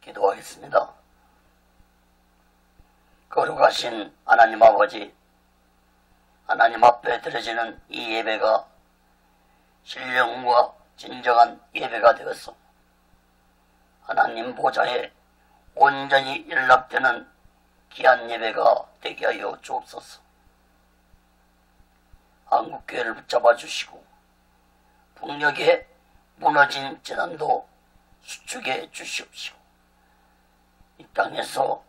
기도하겠습니다. 거룩하신 하나님 아버지, 하나님 앞에 드려지는 이 예배가 신령과 진정한 예배가 되어서 하나님 보좌에 온전히 연락되는 귀한 예배가 되게 하여 주옵소서. 한국교회를 붙잡아 주시고 북녘에 무너진 재단도 수축해 주시옵시고 이 땅에서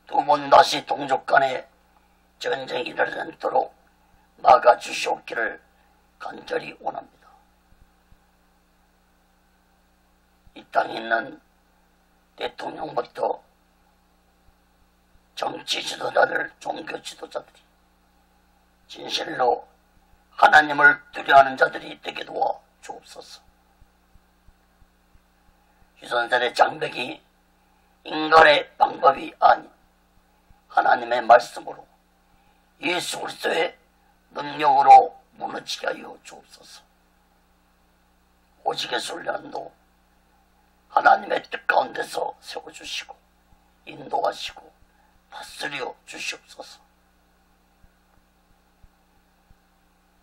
두 번 다시 동족 간에 전쟁이 일어나지 않도록 막아 주시옵기를 간절히 원합니다. 이 땅에 있는 대통령부터 정치 지도자들, 종교 지도자들이 진실로 하나님을 두려워하는 자들이 되게 도와 주옵소서. 유선sel의 장벽이 인간의 방법이 아닌 하나님의 말씀으로 예수 그리스도의 능력으로 무너지게 하여 주옵소서. 오직의 순례단도 하나님의 뜻 가운데서 세워주시고 인도하시고 다스려 주시옵소서.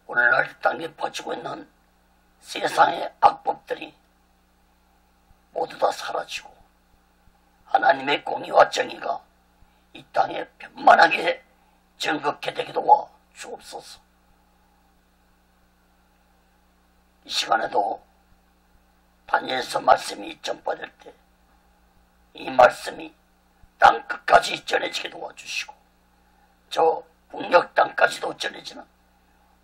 오늘날 이 땅에 퍼지고 있는 세상의 악법들이 모두 다 사라지고 하나님의 공의와 정의가 이 땅에 편만하게 정극해 되게 도와 주옵소서. 이 시간에도 다니엘서 말씀이 전파될 때 이 말씀이 땅 끝까지 전해지게 도와주시고 저 북녘 땅까지도 전해지는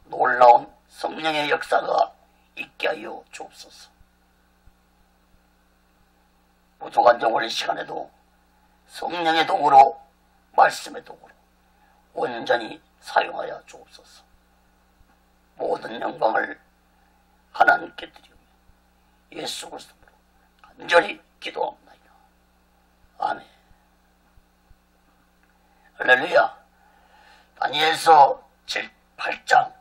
놀라운 성령의 역사가 있게 하여 주옵소서. 부족한 정월 이 시간에도 성령의 도구로 말씀의 도구로 온전히 사용하여 주옵소서. 모든 영광을 하나님께 드리며 예수 그리스도로 간절히 기도합니다. 아멘. 할렐루야. 다니엘서 8장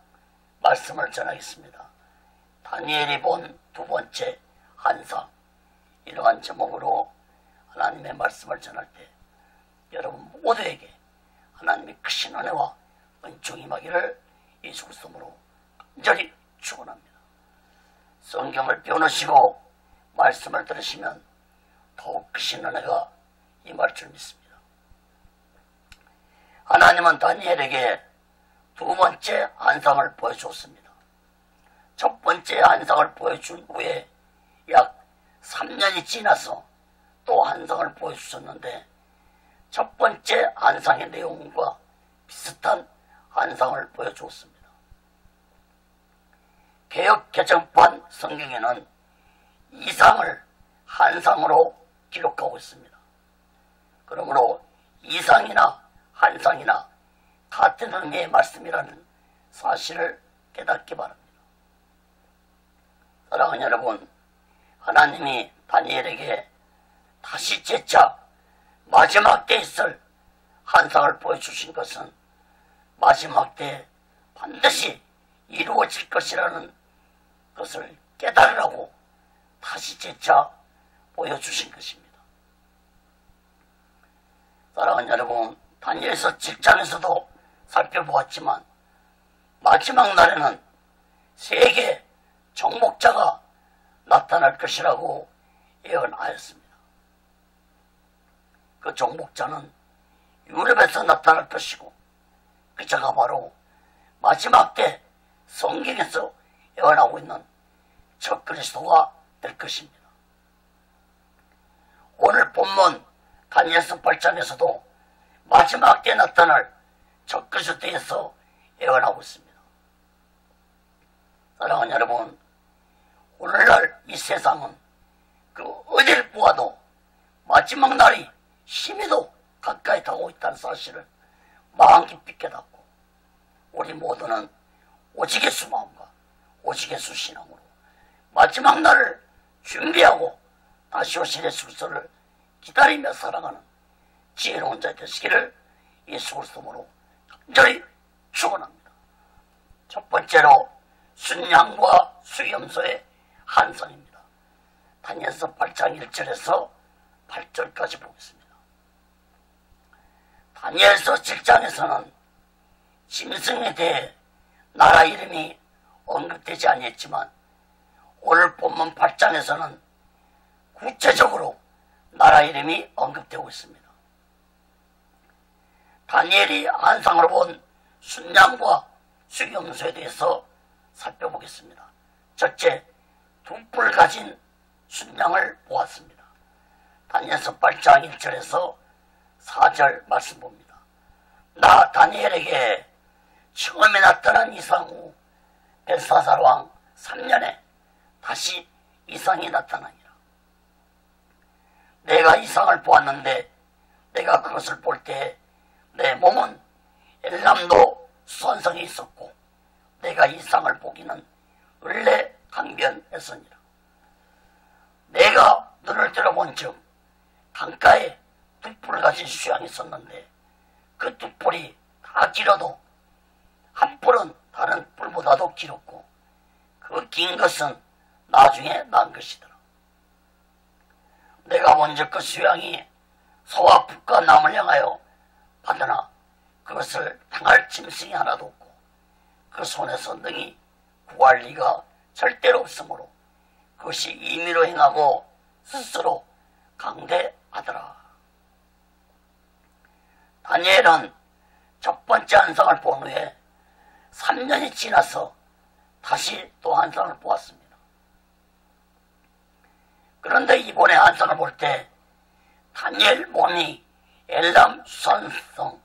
말씀을 전하겠습니다. 다니엘이 본 두 번째 환상, 이러한 제목으로 하나님의 말씀을 전할 때 여러분 모두에게 하나님의 크신 은혜와 은총이 임하기를 예수 그리스도로 간절히 축원합니다. 성경을 펴놓으시고 말씀을 들으시면 더욱 크신 은혜가 임할 줄 믿습니다. 하나님은 다니엘에게 두 번째 환상을 보여주었습니다. 첫 번째 환상을 보여준 후에 약 3년이 지나서 또 환상을 보여주셨는데 첫 번째 환상의 내용과 비슷한 환상을 보여주었습니다. 개역 개정판 성경에는 이상을 환상으로 기록하고 있습니다. 그러므로 이상이나 환상이나 같은 의미의 말씀이라는 사실을 깨닫기 바랍니다. 사랑하는 여러분, 하나님이 다니엘에게 다시 재차 마지막 때에 있을 환상을 보여주신 것은 마지막 때에 반드시 이루어질 것이라는 것을 깨달으라고 다시 재차 보여주신 것입니다. 사랑하는 여러분, 다니엘서 7장에서도 살펴보았지만 마지막 날에는 세계 정복자가 나타날 것이라고 예언하였습니다. 그 정복자는 유럽에서 나타날 것이고 그 자가 바로 마지막 때 성경에서 예언하고 있는 적그리스도가 될 것입니다. 오늘 본문 다니엘서 8장에서도 마지막 때 나타날 적그리스도에서 예언하고 있습니다. 사랑하는 여러분, 오늘날 이 세상은 그 어딜 보아도 마지막 날이 심히도 가까이 다가오고 있다는 사실을 마음 깊이 깨닫고 우리 모두는 오직 예수 마음과 오직 예수 신앙으로 마지막 날을 준비하고 다시 오실 예수 그리스도를 기다리며 살아가는 지혜로운 자 되시기를 예수 그리스도로 간절히 축원합니다. 첫 번째로 순양과 수염소의 환상입니다. 다니엘서 8장 1절에서 8절까지 보겠습니다. 다니엘서 7장에서는 짐승에 대해 나라 이름이 언급되지 아니했지만 오늘 본문 8장에서는 구체적으로 나라 이름이 언급되고 있습니다. 다니엘이 환상으로 본 순양과 수염소에 대해서 살펴보겠습니다. 첫째, 두 뿔 가진 순양을 보았습니다. 다니엘서 8장 1절에서 4절 말씀 봅니다. 나 다니엘에게 처음에 나타난 이상 후 벨사살 왕 3년에 다시 이상이 나타나니라. 내가 이상을 보았는데 내가 그것을 볼 때 내 몸은 엘람도 수완성에 있었고 내가 이상을 보기는 을레 강변했으니라. 내가 눈을 들어본 즉 강가에 두 뿔 가진 수양이 있었는데 그 두 뿔이 다 길어도 한 뿔은 다른 뿔보다도 길었고 그 긴 것은 나중에 난 것이더라. 내가 먼저 그 수양이 서와 북과 남을 향하여 받으나 그것을 당할 짐승이 하나도 없고 그 손에서 능히 구할 리가 절대로 없으므로 그것이 임의로 행하고 스스로 강대하더라. 다니엘은 첫 번째 환상을 본 후에 3년이 지나서 다시 또 환상을 보았습니다. 그런데 이번에 환상을 볼 때 다니엘 몸이 엘람 수산성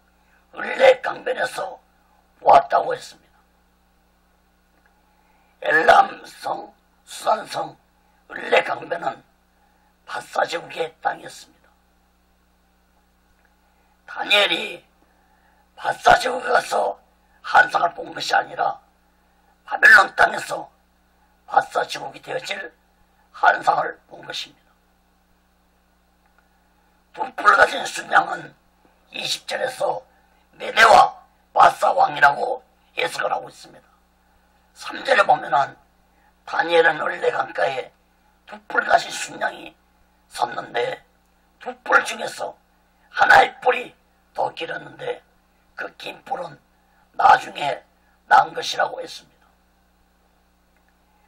을레 강변에서 보았다고 했습니다. 엘람성 수산성 을레 강변은 바사 제국의 땅이었습니다. 다니엘이 바사 제국에 가서 환상을 본 것이 아니라 바벨론 땅에서 바사 제국이 되어질 환상을 본 것입니다. 두 뿔 가진 순양은 20절에서 메대와 바사 왕이라고 해석을 하고 있습니다. 3절에 보면은 다니엘은 을레 강가에 두 뿔 가진 순양이 섰는데 두 뿔 중에서 하나의 뿔이 더 길었는데 그 긴 뿔은 나중에 난 것이라고 했습니다.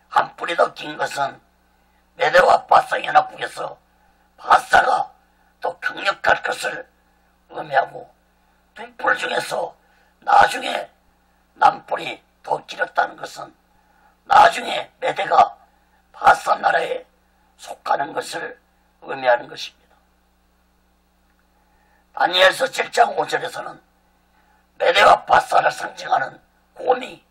한 뿔이 더 긴 것은 메대와 바사 연합국에서 바사가 더 강력할 것을 의미하고 두 뿔 중에서 나중에 난 뿔이 더 길었다는 것은 나중에 메대가 바사 나라에 속하는 것을 의미하는 것입니다. 다니엘서 7장 5절에서는 메대와 바사를 상징하는 곰이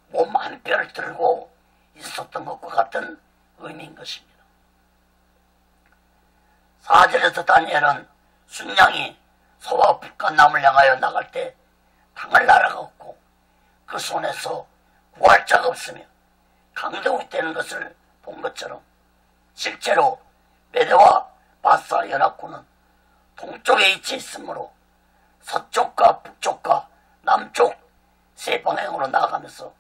몸 한 뼈를 들고 있었던 것과 같은 의미인 것입니다. 4절에서 다니엘은 순양이 서와 북과 남을 향하여 나갈 때 당할 나라가 없고 그 손에서 구할 자가 없으며 강대국이 되는 것을 본 것처럼 실제로 메대와 바사 연합군은 동쪽에 위치해 있으므로 서쪽과 북쪽과 남쪽 세 방향으로 나아가면서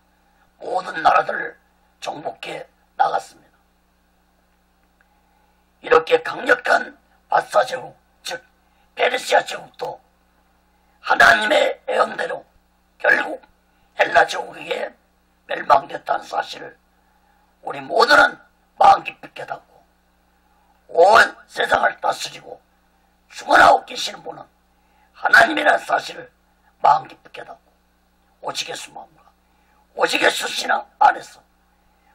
모든 나라들을 정복해 나갔습니다. 이렇게 강력한 바사 제국, 즉 페르시아 제국도 하나님의 예언대로 결국 헬라 제국에게 멸망됐다는 사실을 우리 모두는 마음 깊이 깨닫고 온 세상을 다스리고 주관하고 계시는 분은 하나님이라는 사실을 마음 깊이 깨닫고 오직 예수 마음과 오직 예수 신앙 안에서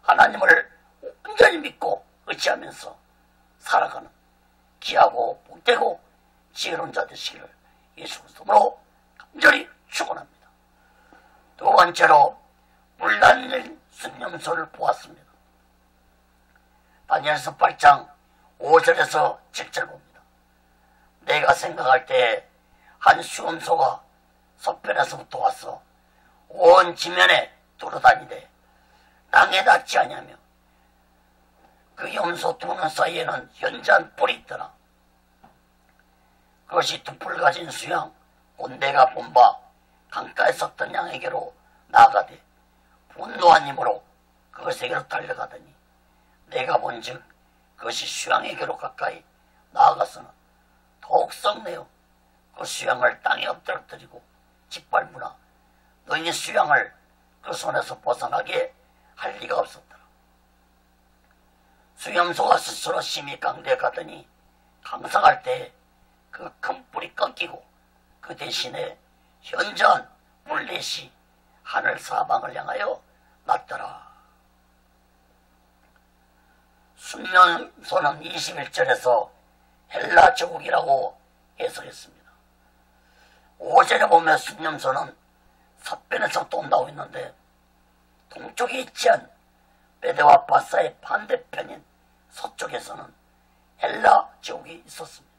하나님을 온전히 믿고 의지하면서 살아가는 귀하고 복되고 지혜로운 자 되시기를 예수 그리스도로 간절히 축원합니다. 두 번째로 물 달린 순념소를 보았습니다. 다니엘서 8장 5절에서 7절 봅니다. 내가 생각할 때 한 수염소가 서편에서부터 와서 온 지면에 돌아다니되 땅에 닿지 아니하며 그 염소 두 눈 사이에는 현저한 뿔이 있더라. 그것이 두 뿔 가진 수양 곧 내가 본 바 강가에 섰던 양에게로 나아가되 분노한 힘으로 그것에게로 달려가더니 내가 본즉 그것이 수양에게로 가까이 나아가서는 더욱 썩네요. 그 수양을 땅에 엎드려뜨리고 짓밟으나 너희 수양을 그 손에서 벗어나게 할 리가 없었더라. 수염소가 스스로 심히 강대가더니 강성할 때에 그 큰 뿔이 꺾이고 그 대신에 현저한 뿔렛이 하늘 사방을 향하여 났더라. 순념소는 21절에서 헬라 제국이라고 해석했습니다. 5절에 보면 순념소는 서편에서 또 나오고 있는데 동쪽에 위치한 메대와 바사의 반대편인 서쪽에서는 헬라 제국이 있었습니다.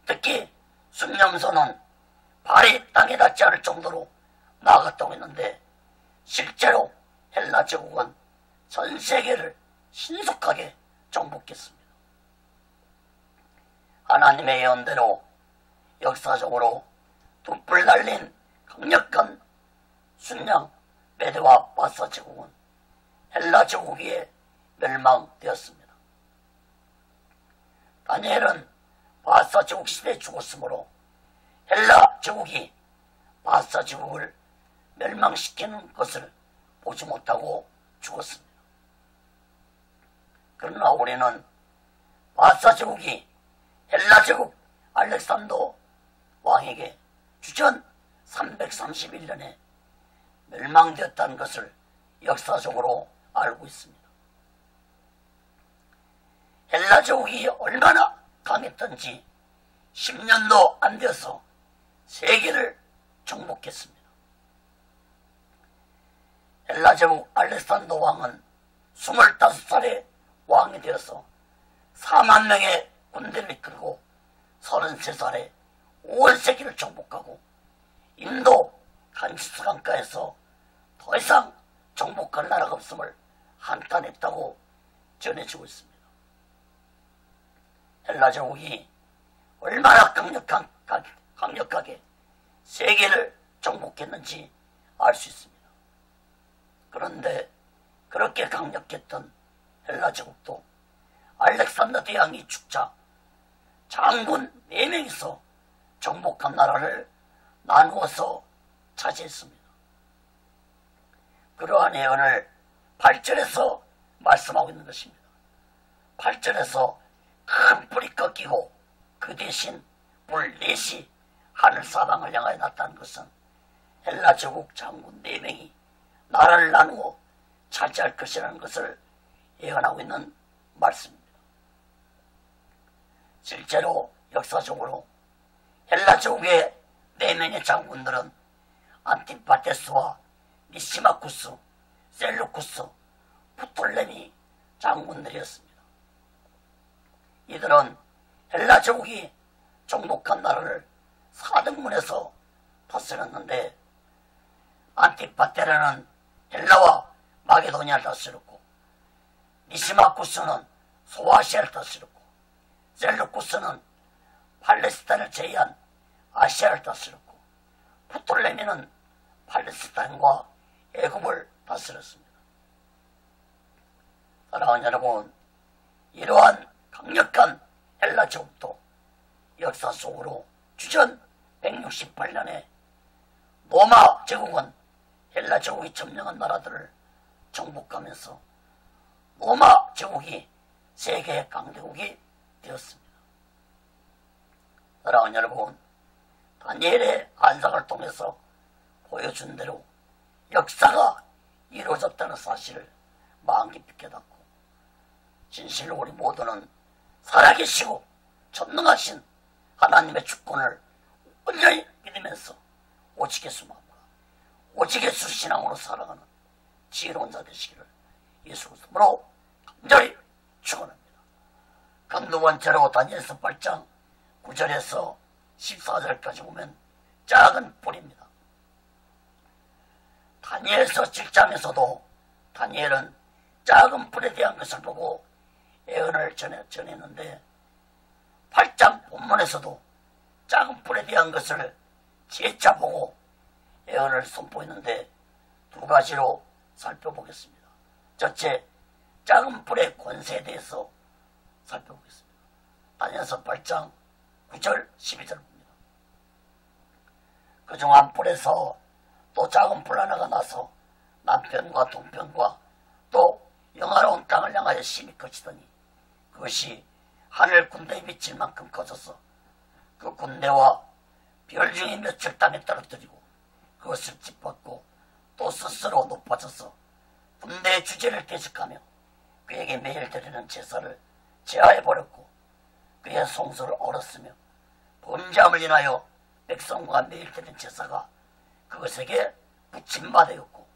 특히 순념소는 발이 땅에 닿지 않을 정도로 나아갔다고 했는데 실제로 헬라 제국은 전 세계를 신속하게 정복했습니다. 하나님의 예언대로 역사적으로 둥불 날린 강력한 순양 메대와 바사 제국은 헬라 제국에 멸망되었습니다. 다니엘은 바사 제국 시대에 죽었으므로 헬라 제국이 바사 제국을 멸망시키는 것을 보지 못하고 죽었습니다. 그러나 우리는 바사 제국이 헬라 제국 알렉산더 왕에게 주전 331년에 멸망되었다는 것을 역사적으로 알고 있습니다. 헬라 제국이 얼마나 강했던지 10년도 안 되어서 세계를 정복했습니다. 헬라 제국 알렉산더 왕은 25살에 왕이 되어서 4만 명의 군대를 이끌고 33살에 온 세계를 정복하고 인도 간지스 강가에서 더 이상 정복할 나라가 없음을 한탄했다고 전해지고 있습니다. 헬라 제국이 얼마나 강력하게 세계를 정복했는지 알 수 있습니다. 그런데 그렇게 강력했던 헬라 제국도 알렉산더 대왕이 죽자 장군 4명이서 정복한 나라를 나누어서 차지했습니다. 그러한 예언을 8절에서 말씀하고 있는 것입니다. 8절에서 큰 뿔이 꺾이고 그 대신 뿔 넷이 하늘 사방을 향하여 났다는 것은 헬라 제국 장군 4명이 나라를 나누어 차지할 것이라는 것을 예언하고 있는 말씀입니다. 실제로 역사적으로 헬라 제국의 4명의 장군들은 안티파테스와 니시마쿠스, 셀루쿠스, 프톨레미 장군들이었습니다. 이들은 헬라 제국이 정복한 나라를 4등분해서 다스렸는데 안티파테르는 헬라와 마게도니아를 다스렸고 니시마쿠스는 소아시아를 다스렸고 셀루쿠스는 팔레스타인을 제외한 아시아를 다스렸고 프톨레미는 팔레스타인과 애굽을 다스렸습니다. 사랑하는 여러분, 이러한 강력한 헬라 제국도 역사 속으로 주전 168년에 로마 제국은 헬라 제국이 점령한 나라들을 정복하면서 로마 제국이 세계의 강대국이 되었습니다. 사랑하는 여러분, 다니엘의 환상을 통해서 보여준 대로 역사가 이루어졌다는 사실을 마음 깊이 깨닫고 진실로 우리 모두는 살아계시고 전능하신 하나님의 주권을 온전히 믿으면서 오직 예수 마음으로 오직 예수 신앙으로 살아가는 지혜로운 자 되시기를 예수 그리스도로 간절히 축원합니다. 그 두 번째로 다니엘서 8장 9절에서 14절까지 보면 작은 뿔입니다. 다니엘서 7장에서도 다니엘은 작은 뿔에 대한 것을 보고 예언을 전했는데 8장 본문에서도 작은 뿔에 대한 것을 재차 보고 예언을 선포했는데 두 가지로 살펴보겠습니다. 첫째, 작은 뿔의 권세에 대해서 살펴보겠습니다. 다니엘서 8장 9절 12절입니다. 그중 한 뿔에서 또 작은 뿔 하나가 나서 남편과 동편과 또 영화로운 땅을 향하여 심히 커지더니 그것이 하늘 군대에 미칠 만큼 커져서 그 군대와 별 중에 몇을 땅에 떨어뜨리고 그것을 짓밟고 또 스스로 높아져서 군대의 주제를 대적하며 그에게 매일 드리는 제사를 제하해버렸고 그의 송수를 얼었으며 범죄함을 인하여 백성과 매일 드리는 제사가 그것에게 붙임바되었고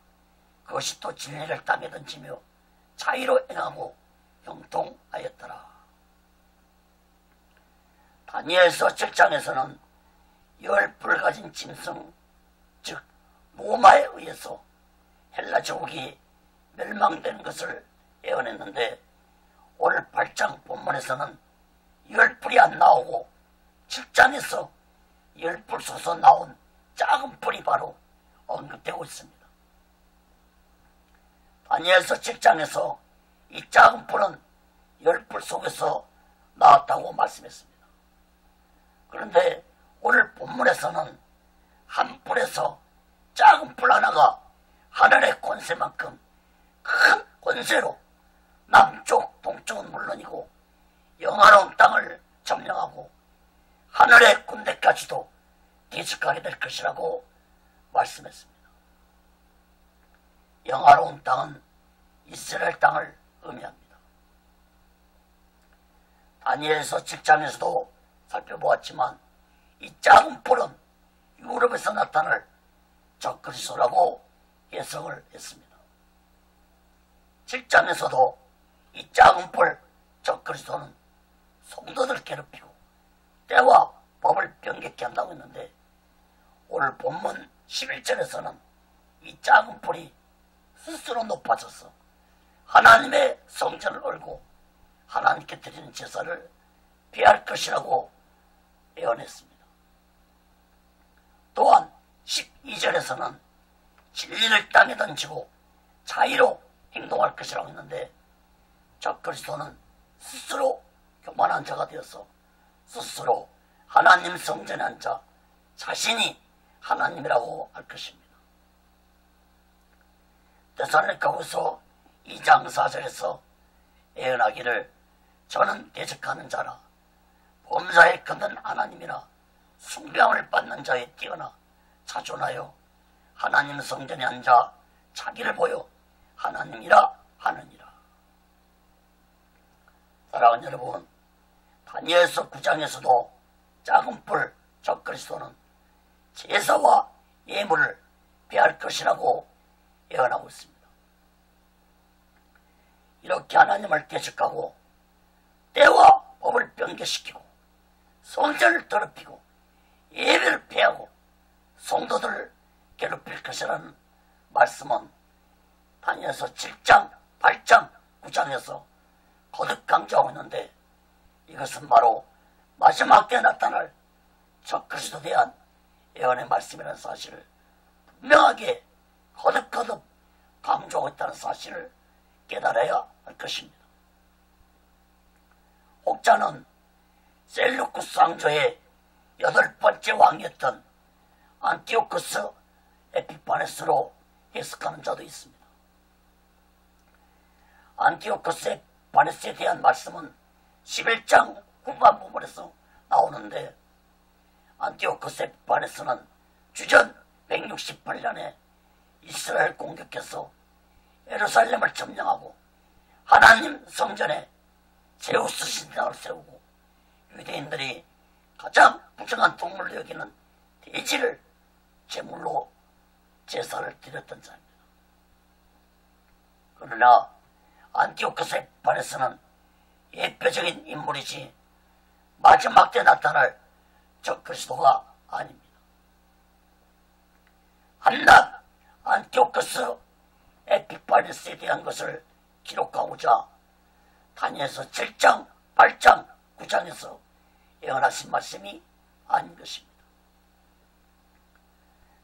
그것이 또 진리를 땅에 던지며 자의로 행하고 형통하였더라. 다니엘서 7장에서는 10뿔 가진 짐승 즉 모마에 의해서 헬라 제국이 멸망된 것을 예언했는데 오늘 8장 본문에서는 10뿔이 안 나오고 7장에서 10뿔 솟아 나온 작은 뿔이 바로 언급되고 있습니다. 다니엘서 7장에서 이 작은 뿔은 10뿔 속에서 나왔다고 말씀했습니다. 그런데 오늘 본문에서는 한 뿔에서 작은 뿔 하나가 하늘의 권세만큼 큰 권세로 남쪽 동쪽은 물론이고 영화로운 땅을 점령하고 하늘의 군대까지도 대적하게 될 것이라고 말씀했습니다. 영화로운 땅은 이스라엘 땅을 의미합니다. 다니엘서 7장에서도 살펴보았지만 이 작은 뿔은 유럽에서 나타날 적그리스도라고 해석을 했습니다. 7장에서도 이 작은 뿔 적그리스도는 성도들 괴롭히고 때와 법을 변개케 한다고 했는데 오늘 본문 11절에서는 이 작은 뿔이 스스로 높아져서 하나님의 성전을 얼고 하나님께 드리는 제사를 피할 것이라고 예언했습니다. 또한 12절에서는 진리를 땅에 던지고 자의로 행동할 것이라고 했는데 적그리스도는 스스로 교만한 자가 되어서 스스로 하나님 성전에 앉아 자신이 하나님이라고 할 것입니다. 데살로니가후서 2장 4절에서 예언하기를 저는 대적하는 자라 범사에 걷는 하나님이나 숭배함을 받는 자에 뛰어나 자존하여 하나님 성전에 앉아 자기를 보여 하나님이라 하느니라. 사랑하는 여러분, 다니엘서 9장에서도 작은 뿔 적그리스도는 제사와 예물을 피할 것이라고 예언하고 있습니다. 이렇게 하나님을 대적하고 때와 법을 변개시키고 성전을 더럽히고 예배를 폐하고 성도들을 괴롭힐 것이라는 말씀은 다니엘서 7장, 8장, 9장에서 거듭 강조하고 있는데 이것은 바로 마지막 때에 나타날 적그리스도에 대한 예언의 말씀이라는 사실을 분명하게 거듭 강조하고 있다는 사실을 깨달아야 할 것입니다. 혹자는 셀루쿠스 왕조의 8번째 왕이었던 안티오코스 에피파네스로 해석하는 자도 있습니다. 안티오코스 에피파네스에 대한 말씀은 11장 후반 부분에서 나오는데 안티오코스 에피파네스는 주전 168년에 이스라엘 공격해서 예루살렘을 점령하고 하나님 성전에 제우스 신당을 세우고 유대인들이 가장 부정한 동물로 여기는 돼지를 제물로 제사를 드렸던 자입니다. 그러나 안티오코스 에피파네스는 예표적인 인물이지 마지막 때 나타날 적그리스도가 아닙니다. 한낱 안티오코스 에피파네스에 대한 것을 기록하고자 다니엘서 7장, 8장, 9장에서 예언하신 말씀이 아닌 것입니다.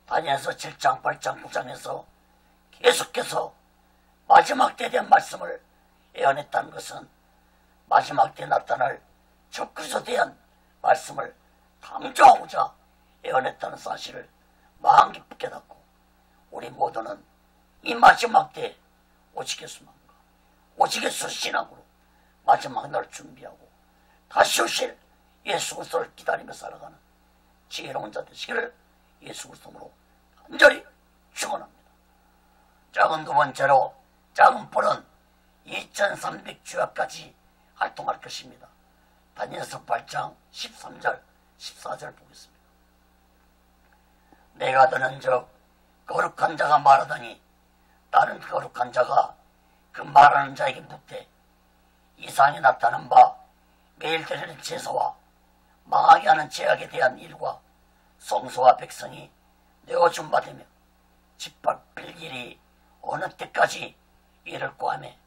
다니엘서 7장, 8장, 9장에서 계속해서 마지막 때에 대한 말씀을 예언했다는 것은 마지막 때에 나타날 적그리스도에 대한 말씀을 강조하고자 예언했다는 사실을 마음 깊이 깨닫고 우리 모두는 이 마지막 때에 오직 예수만과 오직 예수 신앙으로 마지막 날 준비하고 다시 오실 예수 그리스도를 기다리며 살아가는 지혜로운 자 되시기를 예수 그리스도로 간절히 축원합니다. 작은 두 번째로 작은 뿔은 2300주야까지 활동할 것입니다. 다니엘서 8장 13절 14절 보겠습니다. 내가 들은즉 거룩한 자가 말하더니 다른 거룩한 자가 그 말하는 자에게 묻되 이상이 나타난 바 매일 드리는 제사와 망하게 하는 제약에 대한 일과 성소와 백성이 내어준 바 되며 짓밟힐 일이 어느 때까지 이를꼬 하매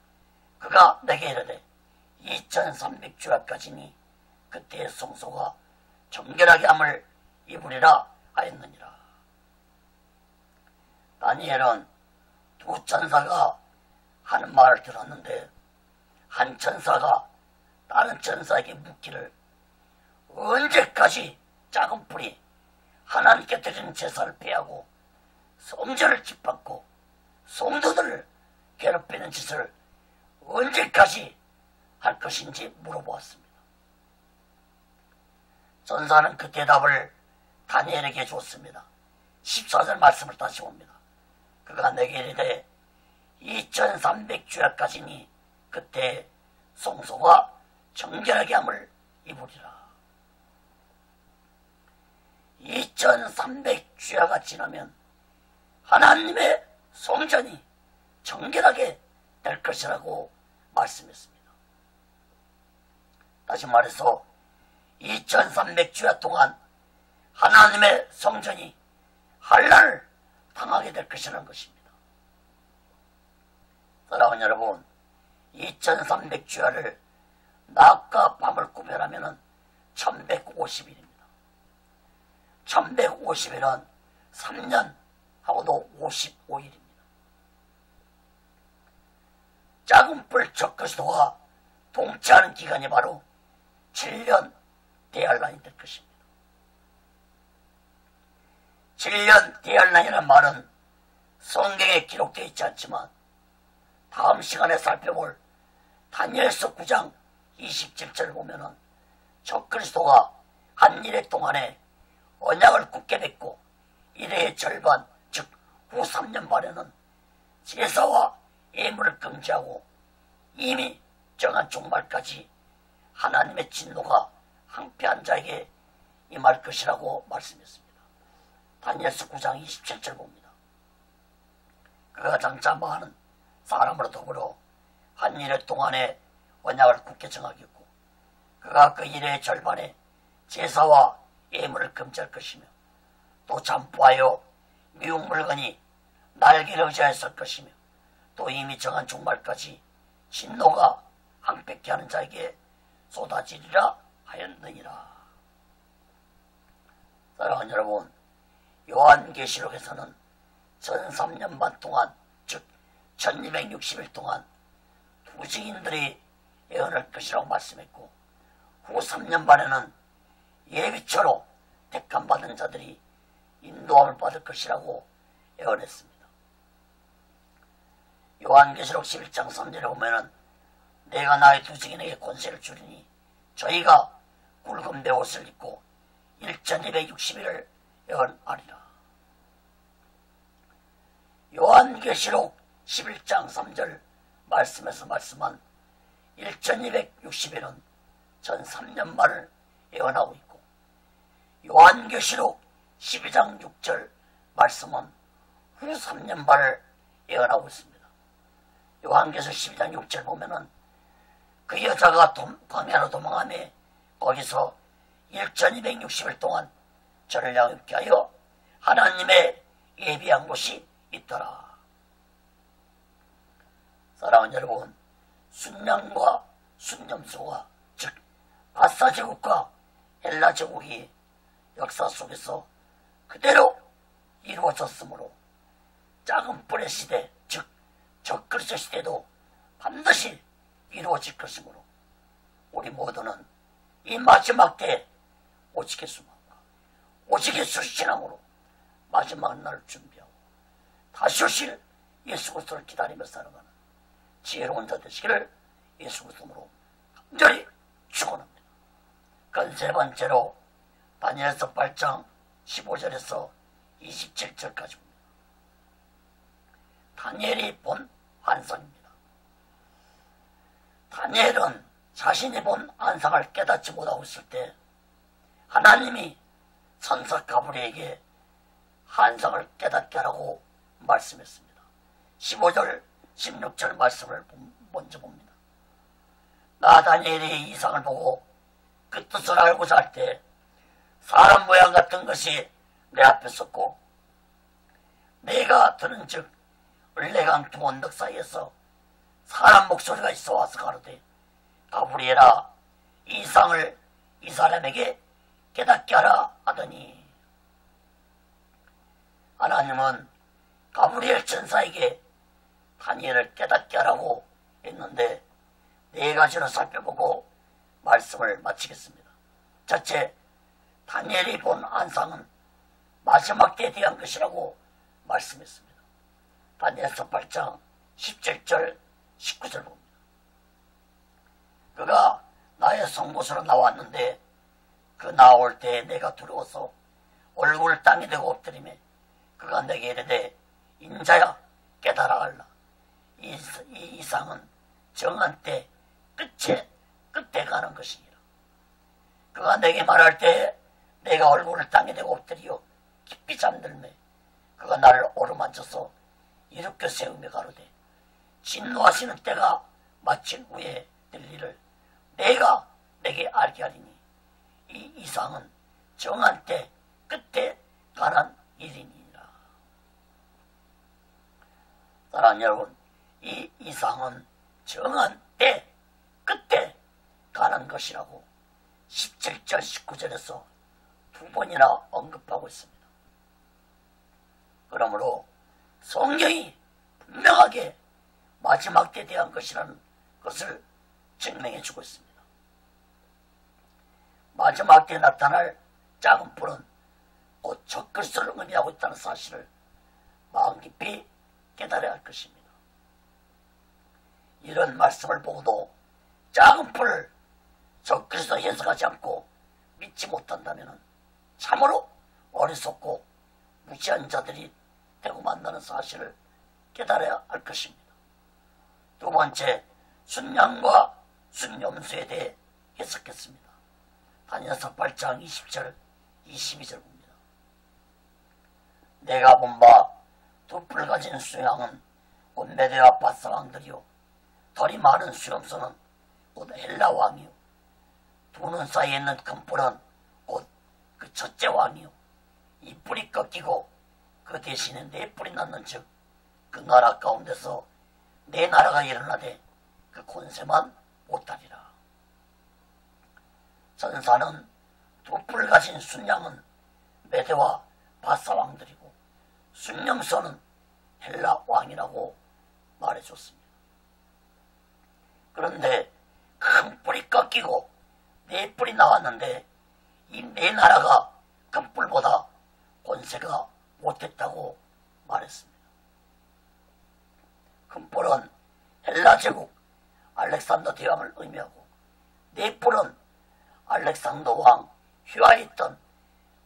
그가 내게 이르되 2300주야까지니 그때의 성소가 정결하게 함을 입으리라 하였느니라. 다니엘은 두 천사가 하는 말을 들었는데 한 천사가 다른 천사에게 묻기를 언제까지 작은 뿔이 하나님께 드리는 제사를 폐하고 성전을 짓밟고 성도들을 괴롭히는 짓을 언제까지 할 것인지 물어보았습니다. 전사는 그 대답을 다니엘에게 줬습니다. 14절 말씀을 다시 봅니다. 그가 내게 이르되 2300주야까지니 그때 성소가 정결하게 함을 입으리라. 2300주야가 지나면 하나님의 성전이 정결하게 될 것이라고 말씀했습니다. 다시 말해서 2300주야 동안 하나님의 성전이 환난을 당하게 될 것이라는 것입니다. 사랑하는 여러분, 2300주야를 낮과 밤을 구별하면 1150일입니다. 1150일은 3년하고도 55일입니다. 작은 뿔 적그리스도와 동치하는 기간이 바로 7년 대환란이 될 것입니다. 7년 대환란이라는 말은 성경에 기록되어 있지 않지만 다음 시간에 살펴볼 다니엘서 9장 27절을 보면은 적그리스도가 한 일해 동안에 언약을 굳게 맺고 일해의 절반 즉 후 3년 반에는 제사와 예물을 금지하고 이미 정한 종말까지 하나님의 진노가 항폐한 자에게 임할 것이라고 말씀했습니다. 다니엘서 9장 27절 봅니다. 그가 장차 많은 사람으로 더불어 한 일해 동안에 언약을 굳게 정하겠고 그가 그 일의 절반에 제사와 예물을 금지할 것이며 또 잠부하여 미운 물건이 날개를 의지하였을 것이며 또 이미 정한 종말까지 진노가 항백케 하는 자에게 쏟아지리라 하였느니라. 사랑하는 여러분, 요한계시록에서는 전 3년 반 동안 즉 1260일 동안 두 증인들이 예언할 것이라고 말씀했고 후 3년 반에는 예비처로 택함받은 자들이 인도함을 받을 것이라고 예언했습니다. 요한계시록 11장 3절에 보면은 내가 나의 두 증인에게 권세를 주리니 저희가 굵은 베옷을 입고 1260일을 예언하리라. 요한계시록 11장 3절 말씀에서 말씀한 1260일은 전 3년 만을 예언하고 있고 요한계시록 12장 6절 말씀은 후 3년 반을 예언하고 있습니다. 요한계시록 12장 6절 보면은 그 여자가 광야로 도망하며 거기서 1260일 동안 저를 양육케 하여 하나님의 예비한 곳이 있더라. 사랑하는 여러분, 순양과 순념소가 즉 아사 제국과 헬라 제국이 역사 속에서 그대로 이루어졌으므로 작은 뿔의 시대 즉 적그리스도 시대도 반드시 이루어질 것이므로 우리 모두는 이 마지막 때 오직의 수만과 오직의 수신앙으로 마지막 날을 준비하고 다시 오실 예수 그리스도를 기다리며 살아가는 지혜로운 자 되시기를 예수 그리스도로 간절히 축원합니다. 그건 세 번째로 다니엘서 8장 15절에서 27절까지 봅니다. 다니엘이 본 환상입니다. 다니엘은 자신이 본 환상을 깨닫지 못하고 있을 때 하나님이 선사 가브리엘에게 환상을 깨닫게 하라고 말씀했습니다. 15절 16절 말씀을 먼저 봅니다. 나 다니엘이 이상을 보고 그 뜻을 알고자 할 때 사람 모양 같은 것이 내 앞에 섰고 내가 들은 즉 을레강 두 언덕 사이에서 사람 목소리가 있어 와서 가로되 가브리엘아 이 이상을 이 사람에게 깨닫게 하라 하더니 하나님은 가브리엘 천사에게 다니엘을 깨닫게 하라고 했는데 네 가지로 살펴보고 말씀을 마치겠습니다. 첫째, 다니엘이 본 환상은 마지막 때에 대한 것이라고 말씀했습니다. 다니엘서 8장 17절 19절 봅니다. 그가 나의 성곳으로 나왔는데 그 나올 때에 내가 두려워서 얼굴을 땅에 대고 엎드리매 그가 내게 이르되 인자야 깨달아 알라. 이 이상은 정한 때 끝에 가는 것이니라. 그가 내게 말할 때 내가 얼굴을 땅에 대고 엎드려 깊이 잠들매 그가 나를 오르만져서 일으켜 세우며 가로되 진노하시는 때가 마친 후에 될 일을 내가 내게 알게 하리니 이 이상은 정한 때 끝에 관한 일이니라. 사랑하는 여러분, 이 이상은 정한 때 끝에 가는 것이라고 17절 19절에서 두 번이나 언급하고 있습니다. 그러므로 성경이 분명하게 마지막 때에 대한 것이라는 것을 증명해 주고 있습니다. 마지막 때에 나타날 작은 불은 곧 적그리스도를 의미하고 있다는 사실을 마음 깊이 깨달아야 할 것입니다. 이런 말씀을 보고도 작은 불을 적그리스도 해석하지 않고 믿지 못한다면 참으로 어리석고 무지한 자들이 되고 만다는 사실을 깨달아야 할 것입니다. 두 번째, 순양과 순염수에 대해 해석했습니다. 다니엘서 8장 20절 22절 봅니다. 내가 본 바 두 뿔 가진 수양은 곧 메대와 바사 왕들이요 털이 많은 수염소는 곧 헬라 왕이요 두 눈 사이에 있는 큰 뿔은 곧 그 첫째 왕이요 이 뿔이 꺾이고 그 대신에 네 뿔이 났는 즉 그 나라 가운데서 네 나라가 일어나되 그 권세만 못하리라. 전사는 두 뿔 가진 순양은 메대와 바사 왕들이고 순염소는 헬라 왕이라고 말해줬습니다. 그런데 큰 뿔이 꺾이고 네 뿔이 나왔는데 이 네 나라가 큰 뿔보다 권세가 못했다고 말했습니다. 큰 뿔은 헬라 제국 알렉산더 대왕을 의미하고 네 뿔은 알렉산더 왕 휘하에 있던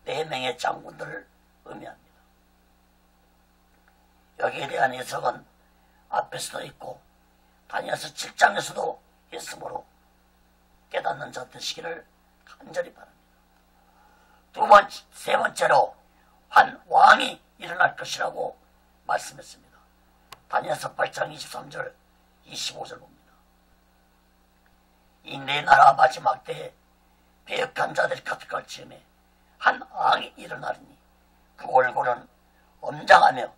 4명의 장군들을 의미합니다. 여기에 대한 해석은 앞에서도 있고 다니엘서 7장에서도 있으므로 깨닫는 자 되시기를 간절히 바랍니다. 세 번째로 한 왕이 일어날 것이라고 말씀했습니다. 다니엘서 8장 23절 25절 봅니다. 이 네 나라 마지막 때에 배역한 자들이 가득할 즈음에 한 왕이 일어나리니 그 얼굴은 엄장하며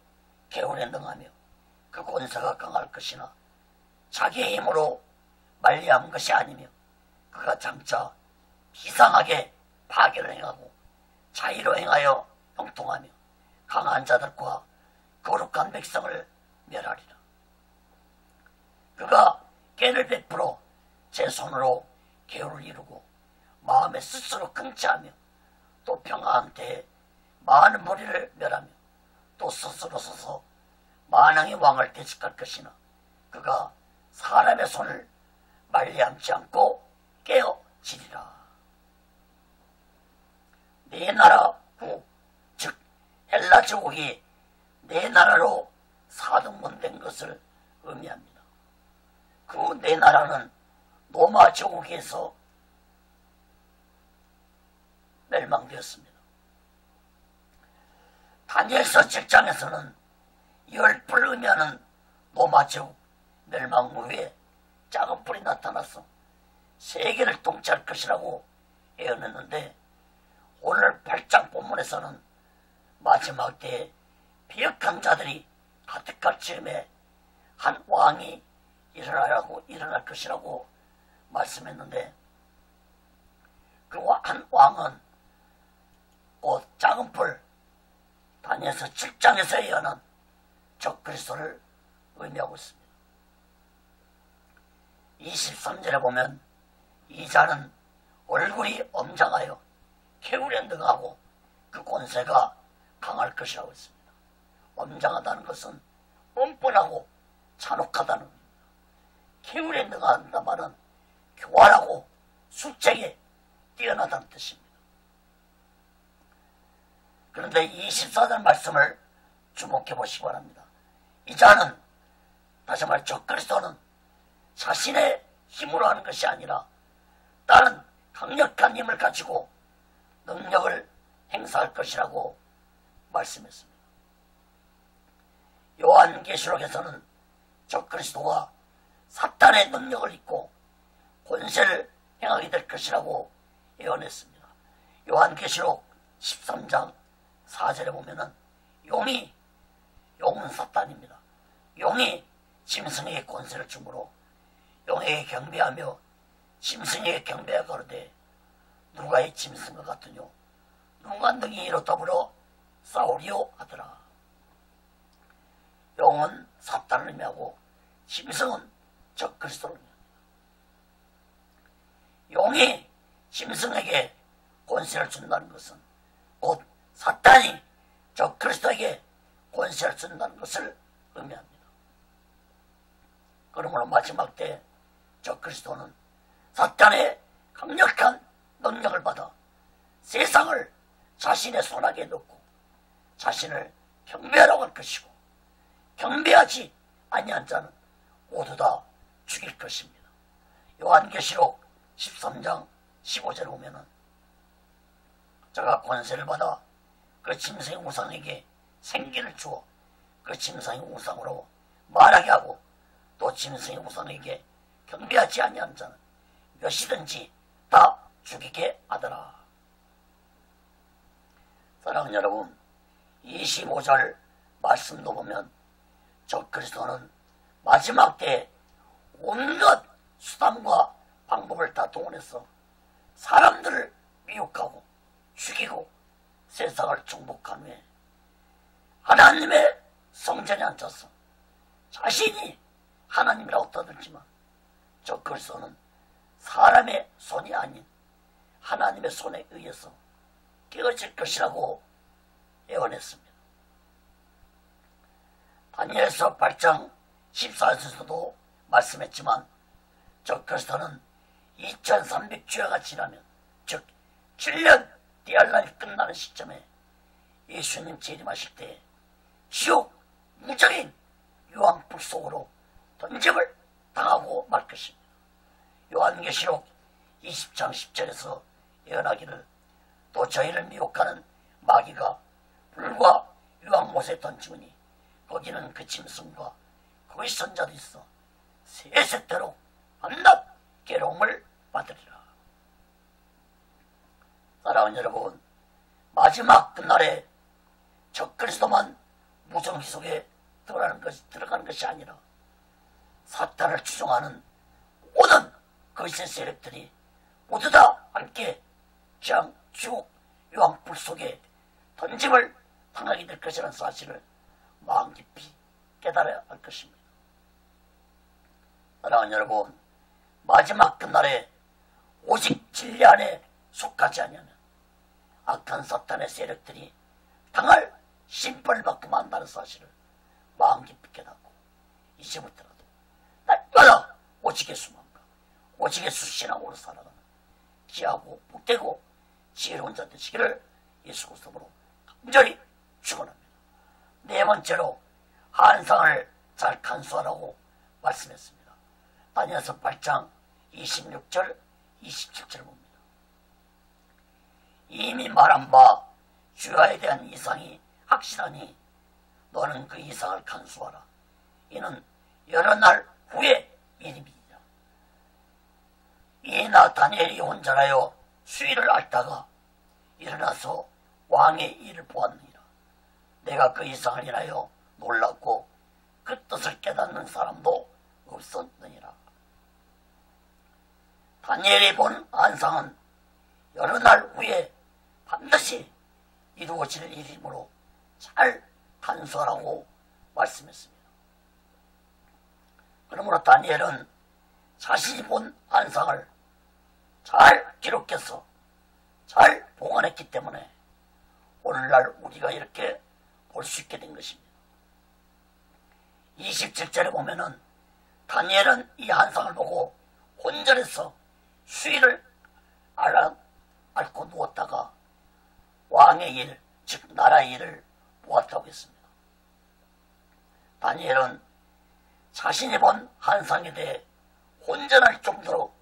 개울에 능하며 그 권세가 강할 것이나 자기의 힘으로 말리한 것이 아니며 그가 장차 비상하게 파괴를 행하고 자의로 행하여 형통하며 강한 자들과 거룩한 백성을 멸하리라. 그가 깨를 베풀어 제 손으로 개울을 이루고 마음에 스스로 긍지하며 또 평화한 때에 많은 무리를 멸하며 또 스스로 서서 만왕의 왕을 대적할 것이나 그가 사람의 손을 말리암지 않고 깨어지리라. 네 나라 국, 즉 헬라 제국이 네 나라로 사등분된 것을 의미합니다. 그 네 나라는 로마 제국에서 멸망되었습니다. 다니엘서 7장에서는 열불을 의미하는 로마 제국 멸망 후에 작은 불이 나타나서 세계를 통치할 것이라고 예언했는데 오늘 8장 본문에서는 마지막 때에 비역한 자들이 가득할 즈음에 한 왕이 일어날 것이라고 말씀했는데 그 한 왕은 곧 작은 불, 다니엘서 7장에서 예언한 적그리스도를 의미하고 있습니다. 23절에 보면 이 자는 얼굴이 엄장하여 개울에 능하고 그 권세가 강할 것이라고 했습니다. 엄장하다는 것은 뻔뻔하고 잔혹하다는 겁니다. 개울에 능하다는 말은 교활하고 수적에 뛰어나다는 뜻입니다. 그런데 24절 말씀을 주목해 보시기 바랍니다. 이 자는, 다시 말해 적그리스도는 자신의 힘으로 하는 것이 아니라 다른 강력한 힘을 가지고 능력을 행사할 것이라고 말씀했습니다. 요한계시록에서는 적그리스도가 사탄의 능력을 입고 권세를 행하게 될 것이라고 예언했습니다. 요한계시록 13장 4절에 보면은 용은 사탄입니다. 용이 짐승에게 권세를 주므로 용에게 경배하며 짐승에게 경배하여 가로되 누가 이 짐승과 같으뇨 누가 능히 이로 더불어 싸우리요 하더라. 용은 사탄을 의미하고 짐승은 적그리스도를 의미합니다. 용이 짐승에게 권세를 준다는 것은 곧 사탄이 적그리스도에게 권세를 준다는 것을 의미합니다. 그러므로 마지막 때 적그리스도는 사탄의 강력한 능력을 받아 세상을 자신의 손아귀에 넣고 자신을 경배하라고 할 것이고 경배하지 아니한 자는 모두 다 죽일 것입니다. 요한계시록 13장 15절에 보면은 저가 권세를 받아 그 짐승의 우상에게 생기를 주어 그 짐승의 우상으로 말하게 하고 또 짐승의 우상에게 경배하지 아니한 자는 몇이든지 다 죽이게 하더라. 사랑하는 여러분, 25절 말씀도 보면 적그리스도는 마지막 때에 온갖 수단과 방법을 다 동원해서 사람들을 미혹하고 죽이고 세상을 정복한 후에 하나님의 성전에 앉아서 자신이 하나님이라고 떠들지만 적그리스도는 사람의 손이 아닌 하나님의 손에 의해서 깨어질 것이라고 예언했습니다. 다니엘서 8장 14절에서도 말씀했지만 적그리스도는 2300주야가 지나면 즉 7년 디알날이 끝나는 시점에 예수님 재림하실 때 지옥 무적인 유황불 속으로 던짐을 당하고 말 것입니다. 요한계시록 20장 10절에서 예언하기를 또 저희를 미혹하는 마귀가 불과 유황못에 던지우니 거기는 그 짐승과 그의 선자도 있어 세세대로 한낱 괴로움을 받으리라. 사랑하는 여러분, 마지막 그날에 적그리스도만 무정기 속에 들어가는 것이 아니라 사탄을 추종하는 모든 거짓의 세력들이 모두 다 함께 지옥 유황불 속에 던짐을 당하게 될 것이라는 사실을 마음 깊이 깨달아야 할 것입니다. 사랑하는 여러분, 마지막 그날에 오직 진리 안에 속하지 않으면 악한 사탄의 세력들이 당할 심판을 받고 만다는 사실을 마음 깊이 깨닫고 이제부터라도 날마다 오직 예수만과 오직 예수 신앙으로 살아가는 귀하고 복되고 지혜로운 자 되시기를 예수 그리스도로 간절히 축원합니다. 네 번째로 환상을 잘 간수하라고 말씀했습니다. 다니엘서 8장 26절 27절 봅니다. 이미 말한 바 주야에 대한 이상이 확실하니 너는 그 이상을 간수하라. 이는 여러 날 후의 일입니다. 이나 다니엘이 혼자라여 수위를 앓다가 일어나서 왕의 일을 보았느니라. 내가 그 이상을 인하여 놀랐고 그 뜻을 깨닫는 사람도 없었느니라. 다니엘이 본 환상은 여러 날 후에 반드시 이루어질 일이므로 잘 간수하라고 말씀했습니다. 그러므로 다니엘은 자신이 본 환상을 잘 기록해서 잘 보관했기 때문에 오늘날 우리가 이렇게 볼 수 있게 된 것입니다. 27절에 보면은 다니엘은 이 환상을 보고 혼전해서 수위를 앓고 누웠다가 왕의 일, 즉 나라의 일을 보았다고 했습니다. 다니엘은 자신이 본 환상에 대해 혼전할 정도로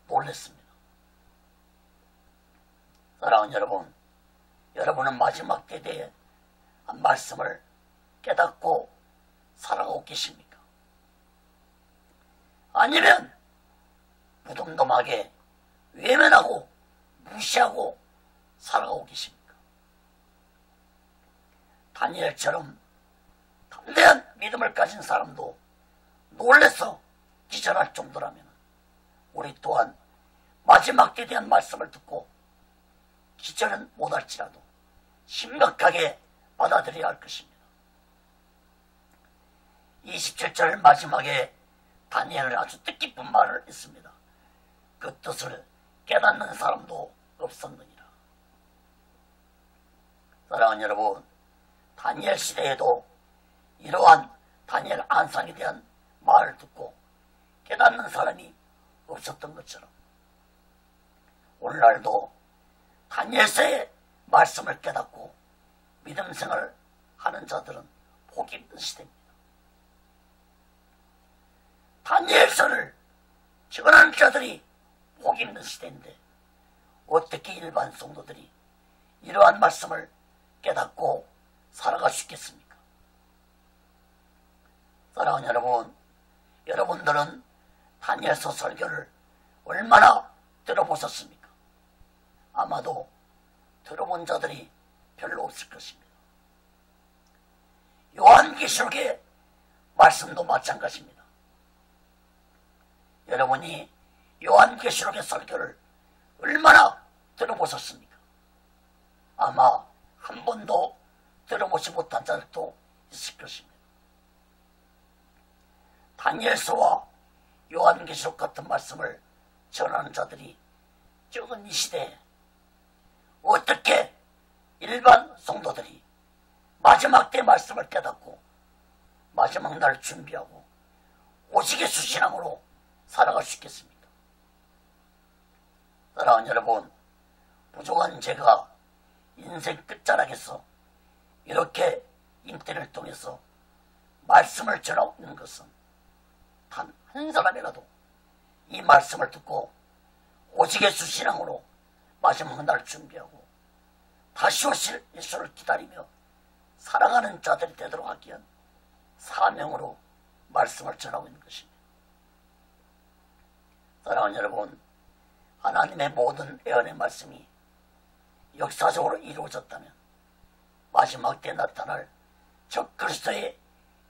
놀랐습니다. 사랑하는 여러분, 여러분은 마지막 때에 대해 한 말씀을 깨닫고 살아가고 계십니까? 아니면 무덤덤하게 외면하고 무시하고 살아가고 계십니까? 다니엘처럼 담대한 믿음을 가진 사람도 놀래서 기절할 정도라면 우리 또한 마지막 때에 대한 말씀을 듣고 기절은 못할지라도 심각하게 받아들여야 할 것입니다. 27절 마지막에 다니엘은 아주 뜻깊은 말을 했습니다. 그 뜻을 깨닫는 사람도 없었느니라. 사랑하는 여러분, 다니엘 시대에도 이러한 다니엘 환상에 대한 말을 듣고 깨닫는 사람이 없었던 것처럼 오늘날도 다니엘서의 말씀을 깨닫고 믿음 생활을 하는 자들은 보기 힘든 시대입니다. 다니엘서를 직언하는 자들이 보기 힘든 시대인데 어떻게 일반 성도들이 이러한 말씀을 깨닫고 살아갈 수 있겠습니까? 사랑하는 여러분, 여러분들은 다니엘서 설교를 얼마나 들어보셨습니까? 아마도 들어본 자들이 별로 없을 것입니다. 요한계시록의 말씀도 마찬가지입니다. 여러분이 요한계시록의 설교를 얼마나 들어보셨습니까? 아마 한 번도 들어보지 못한 자들도 있을 것입니다. 다니엘서와 요한계시록 같은 말씀을 전하는 자들이 적은 이 시대에 어떻게 일반 성도들이 마지막 때 말씀을 깨닫고 마지막 날 준비하고 오직 예수 신앙으로 살아갈 수 있겠습니까? 사랑하는 여러분, 부족한 제가 인생 끝자락에서 이렇게 인터넷을 통해서 말씀을 전하고 있는 것은 단 한 사람이라도 이 말씀을 듣고 오직 예수 신앙으로 마지막 날 준비하고 다시 오실 예수를 기다리며 살아가는 자들이 되도록 하기 위한 사명으로 말씀을 전하고 있는 것입니다. 사랑하는 여러분, 하나님의 모든 예언의 말씀이 역사적으로 이루어졌다면 마지막 때 나타날 적 그리스도의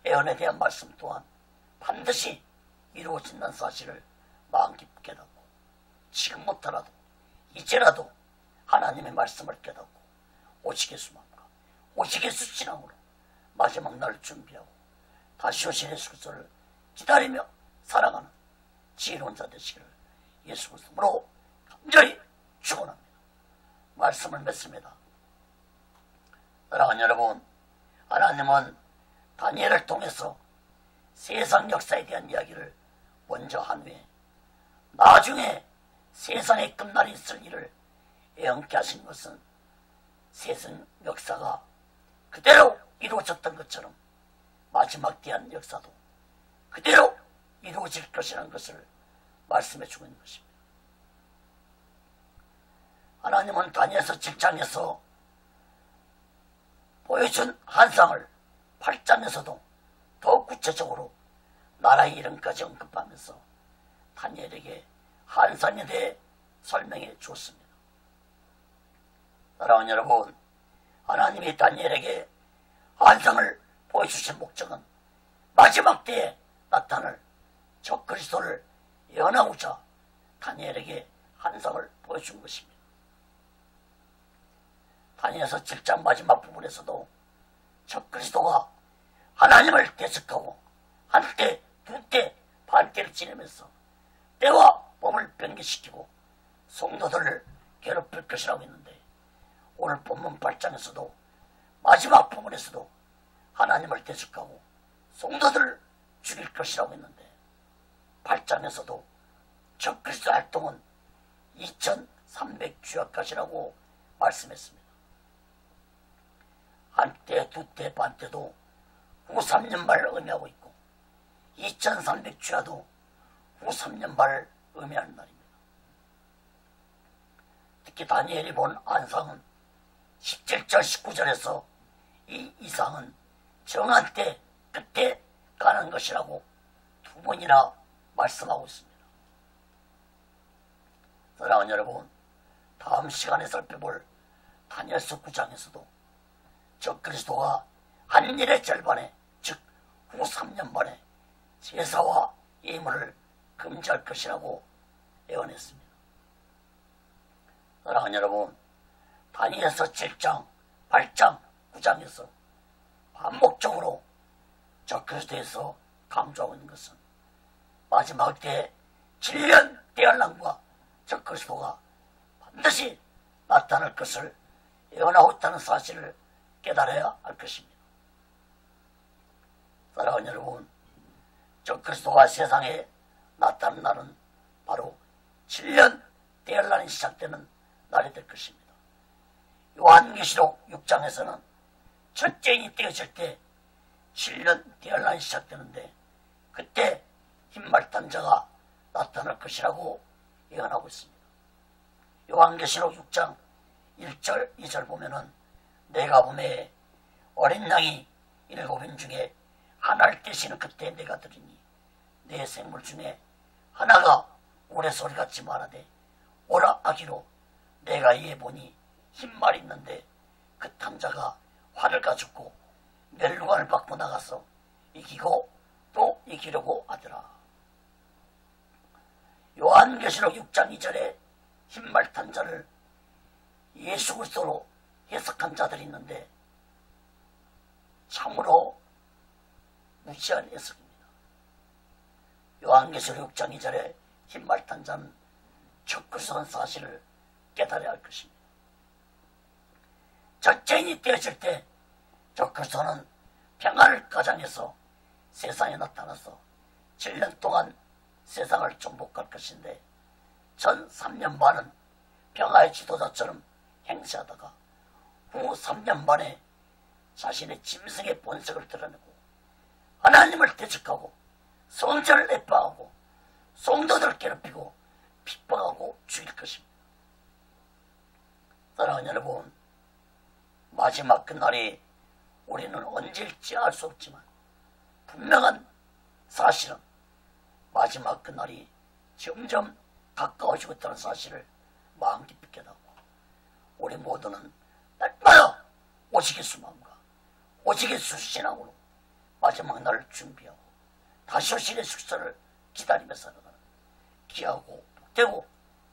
예언에 대한 말씀 또한 반드시 이루어진다는 사실을 마음 깊게 깨닫고 지금부터라도 이제라도 하나님의 말씀을 깨닫고 오직 예수만과 오직 예수 신앙으로 마지막 날 준비하고 다시 오신 예수 그리스도를 기다리며 살아가는 지혜로운 자 되시기를 예수 그리스도로 간절히 축원합니다. 말씀을 맺습니다. 사랑하는 여러분, 하나님은 다니엘을 통해서 세상 역사에 대한 이야기를 먼저 한 후에 나중에 세상의 끝날이 있을 일을 예언케 하신 것은 세상 역사가 그대로 이루어졌던 것처럼 마지막 대한 역사도 그대로 이루어질 것이라는 것을 말씀해 주고 있는 것입니다. 하나님은 다니엘서 7장에서 보여준 환상을 8장에서도 더 구체적으로 나라의 이름까지 언급하면서 다니엘에게 환상에 대해 설명해 주었습니다. 사랑하는 여러분, 하나님이 다니엘에게 환상을 보여주신 목적은 마지막 때에 나타날 적 그리스도를 예언하고자 다니엘에게 환상을 보여준 것입니다. 다니엘서 7장 마지막 부분에서도 적 그리스도가 하나님을 대적하고 한때, 두때, 반때를 지내면서 때와 법을 변개시키고 성도들을 괴롭힐 것이라고 했는데, 오늘 본문 8장에서도 마지막 부분에서도 하나님을 대적하고 성도들을 죽일 것이라고 했는데, 8장에서도 적 그리스도 활동은 2300주야까지라고 말씀했습니다. 한때, 두때, 반때도 후 3년말을 의미하고 있고 2300주야도 후 3년말을 의미하는 날입니다. 특히 다니엘이 본 안상은 17절 19절에서 이 이상은 정한 때 끝에 가는 것이라고 두 번이나 말씀하고 있습니다. 사랑하는 여러분, 다음 시간에 살펴볼 다니엘서 9장에서도 적 그리스도가 한 일의 절반에, 즉 후 3년 만에 제사와 예물을 금지할 것이라고 예언했습니다. 사랑하는 여러분, 다니엘서 7장, 8장, 9장에서 반복적으로 적 그리스도에서 강조하고 있는 것은 마지막 때에 7년 대환란과 적 그리스도가 반드시 나타날 것을 예언하고 있다는 사실을 깨달아야 할 것입니다. 사랑하는 여러분, 적 그리스도가 세상에 나타난 날은 바로 7년 대환란이 시작되는 날이 될 것입니다. 요한계시록 6장에서는 첫째 인이 떼어질 때 7년 대환란이 시작되는데, 그때 흰말탄 자가 나타날 것이라고 예언하고 있습니다. 요한계시록 6장 1절 2절 보면은 내가 보매 어린 양이 7인 중에 하나를 떼시는 그때 내가 들으니 내 생물 중에 하나가 우레소리같이 말하되 오라 하기로 내가 이에 보니 흰말이 있는데 그 탐자가 활을 가졌고 멸류관을 받고 나가서 이기고 또 이기려고 하더라. 요한계시록 6장 2절에 흰말 탄자를 예수 그리스도로 해석한 자들이 있는데 참으로 무시한 해석입니다. 요한계시록 6장 2절에 흰말 탄자는 적 그리스도라는 사실을 깨달아야 할 것입니다. 첫째인이 떼어질 때 적 그리스도는 평화를 가장해서 세상에 나타나서 7년 동안 세상을 정복할 것인데, 전 3년 반은 평화의 지도자처럼 행세하다가 후 3년 반에 자신의 짐승의 본색을 드러내고 하나님을 대적하고 성전을 내빠하고 성도들을 괴롭히고 핍박하고 죽일 것입니다. 사랑하는 여러분, 마지막 그날이 우리는 언제일지 알 수 없지만 분명한 사실은 마지막 그날이 점점 가까워지고 있다는 사실을 마음 깊이 깨닫고 우리 모두는 날마다 오직 예수 마음과 오직 예수 신앙으로 마지막 날을 준비하고 다시 오실 예수를 기다리며 살아가는 귀하고 복되고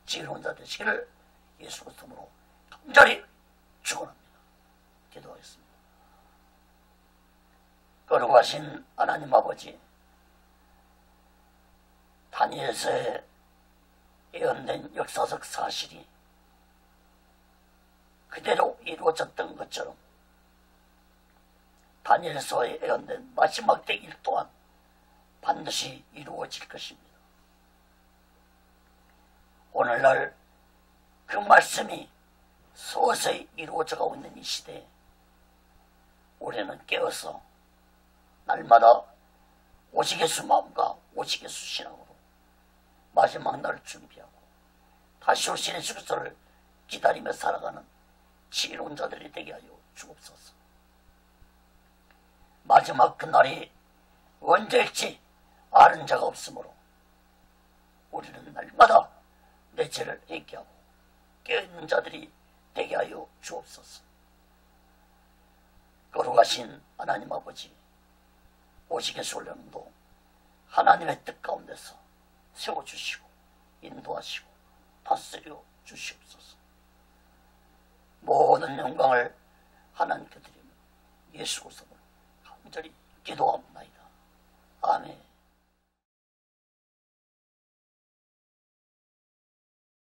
지혜로운 자 되시기를 예수 그리스도로 간절히 축원합니다. 기도하겠습니다. 거룩하신 하나님 아버지, 다니엘서에 예언된 역사적 사실이 그대로 이루어졌던 것처럼 다니엘서에 예언된 마지막 때일 또한 반드시 이루어질 것입니다. 오늘날 그 말씀이 서서히 이루어져가고 있는 이 시대에 우리는 깨어서 날마다 오직 예수 마음과 오직 예수 신앙으로 마지막 날을 준비하고 다시 오신 예수 그리스도를 기다리며 살아가는 지혜로운 자들이 되게 하여 주옵소서. 마지막 그날이 언제일지 아는 자가 없으므로 우리는 날마다 내 죄를 회개하고 깨어있는 자들이 되게 하여 주옵소서. 거룩하신 하나님 아버지, 오직 예수 훈련도 하나님의 뜻 가운데서 세워주시고 인도하시고 다스려 주시옵소서. 모든 영광을 하나님께 드리며 예수 그리스도로 간절히 기도합니다. 아멘.